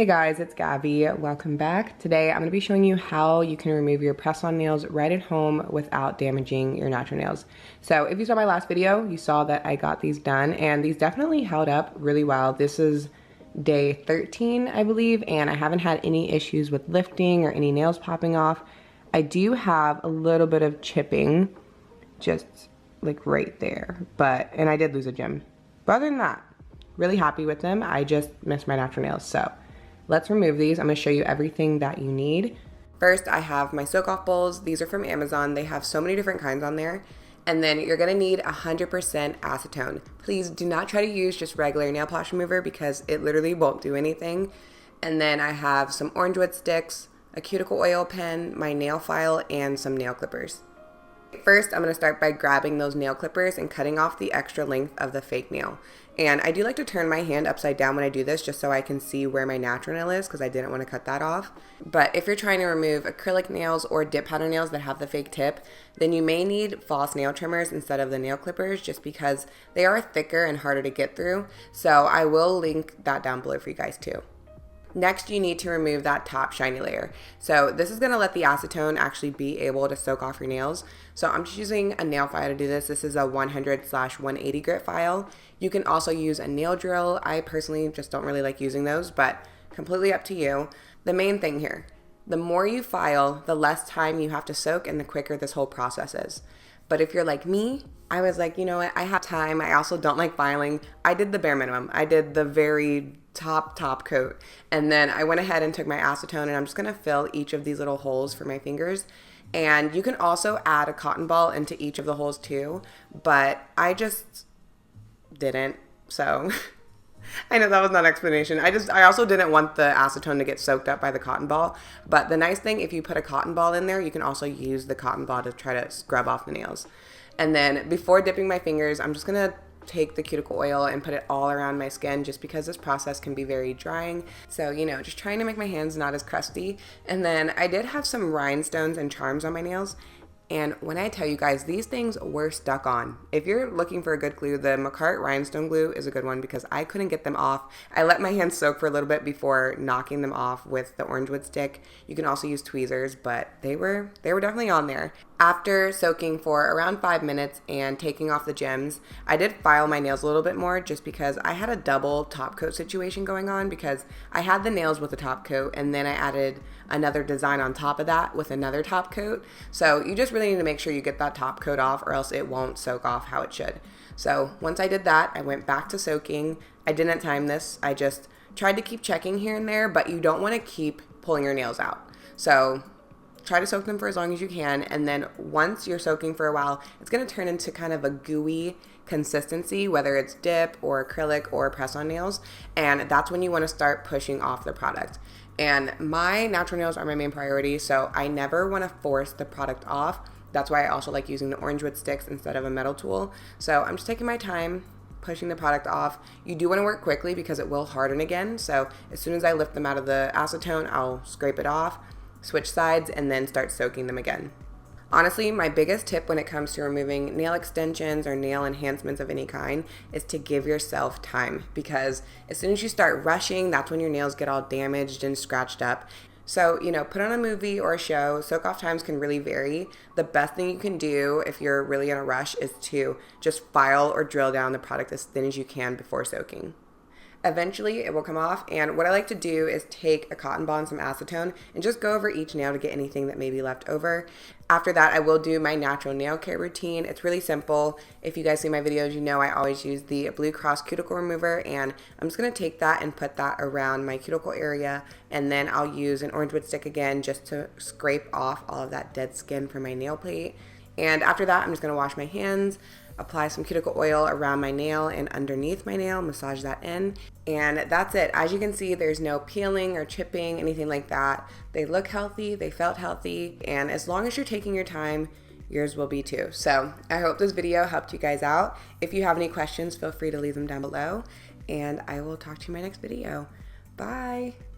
Hey guys, it's Gabby. Welcome back. Today I'm going to be showing you how you can remove your press-on nails right at home without damaging your natural nails. So if you saw my last video, you saw that I got these done and these definitely held up really well. This is day 13, I believe, and I haven't had any issues with lifting or any nails popping off. I do have a little bit of chipping just like right there, and I did lose a gem. But other than that, really happy with them. I just missed my natural nails, so let's remove these. I'm gonna show you everything that you need. First, I have my soak-off bowls. These are from Amazon. They have so many different kinds on there. And then you're gonna need 100% acetone. Please do not try to use just regular nail polish remover because it literally won't do anything. And then I have some orange wood sticks, a cuticle oil pen, my nail file, and some nail clippers. First, I'm going to start by grabbing those nail clippers and cutting off the extra length of the fake nail. And I do like to turn my hand upside down when I do this just so I can see where my natural nail is because I didn't want to cut that off. But if you're trying to remove acrylic nails or dip pattern nails that have the fake tip, then you may need false nail trimmers instead of the nail clippers just because they are thicker and harder to get through. So I will link that down below for you guys too. Next, you need to remove that top shiny layer. So this is going to let the acetone actually be able to soak off your nails. So I'm just using a nail file to do this. This is a 100/180 grit file. You can also use a nail drill. I personally just don't really like using those, but completely up to you. The main thing here, the more you file, the less time you have to soak and the quicker this whole process is. But if you're like me, I was like, you know what, I have time. I also don't like filing. I did the bare minimum. I did the very top coat. And then I went ahead and took my acetone and I'm just gonna fill each of these little holes for my fingers. And you can also add a cotton ball into each of the holes too, but I just didn't, so I know that was not an explanation. I also didn't want the acetone to get soaked up by the cotton ball, but the nice thing, if you put a cotton ball in there, you can also use the cotton ball to try to scrub off the nails. And then before dipping my fingers, I'm just gonna take the cuticle oil and put it all around my skin just because this process can be very drying. So, you know, just trying to make my hands not as crusty. And then I did have some rhinestones and charms on my nails. And when I tell you guys, these things were stuck on. If you're looking for a good glue, the McCart rhinestone glue is a good one because I couldn't get them off. I let my hands soak for a little bit before knocking them off with the orange wood stick. You can also use tweezers, but they were definitely on there. After soaking for around 5 minutes and taking off the gems, I did file my nails a little bit more just because I had a double top coat situation going on because I had the nails with a top coat and then I added another design on top of that with another top coat. So you just really need to make sure you get that top coat off or else it won't soak off how it should. So once I did that, I went back to soaking. I didn't time this. I just tried to keep checking here and there, but you don't want to keep pulling your nails out. So try to soak them for as long as you can, and then once you're soaking for a while, it's going to turn into kind of a gooey consistency, whether it's dip or acrylic or press-on nails, and that's when you want to start pushing off the product. And my natural nails are my main priority, so I never want to force the product off. That's why I also like using the orange wood sticks instead of a metal tool. So I'm just taking my time pushing the product off. You do want to work quickly because it will harden again, so as soon as I lift them out of the acetone, I'll scrape it off, switch sides, and then start soaking them again. Honestly, my biggest tip when it comes to removing nail extensions or nail enhancements of any kind is to give yourself time, because as soon as you start rushing, that's when your nails get all damaged and scratched up. So, you know, put on a movie or a show. Soak off times can really vary. The best thing you can do if you're really in a rush is to just file or drill down the product as thin as you can before soaking. Eventually it will come off, and what I like to do is take a cotton ball and some acetone and just go over each nail to get anything that may be left over. After that, I will do my natural nail care routine. It's really simple. If you guys see my videos, you know I always use the Blue Cross cuticle remover, and I'm just going to take that and put that around my cuticle area, and then I'll use an orange wood stick again just to scrape off all of that dead skin from my nail plate. And after that, I'm just going to wash my hands, apply some cuticle oil around my nail and underneath my nail, massage that in, and that's it. As you can see, there's no peeling or chipping, anything like that. They look healthy, they felt healthy, and as long as you're taking your time, yours will be too. So I hope this video helped you guys out. If you have any questions, feel free to leave them down below, and I will talk to you in my next video. Bye!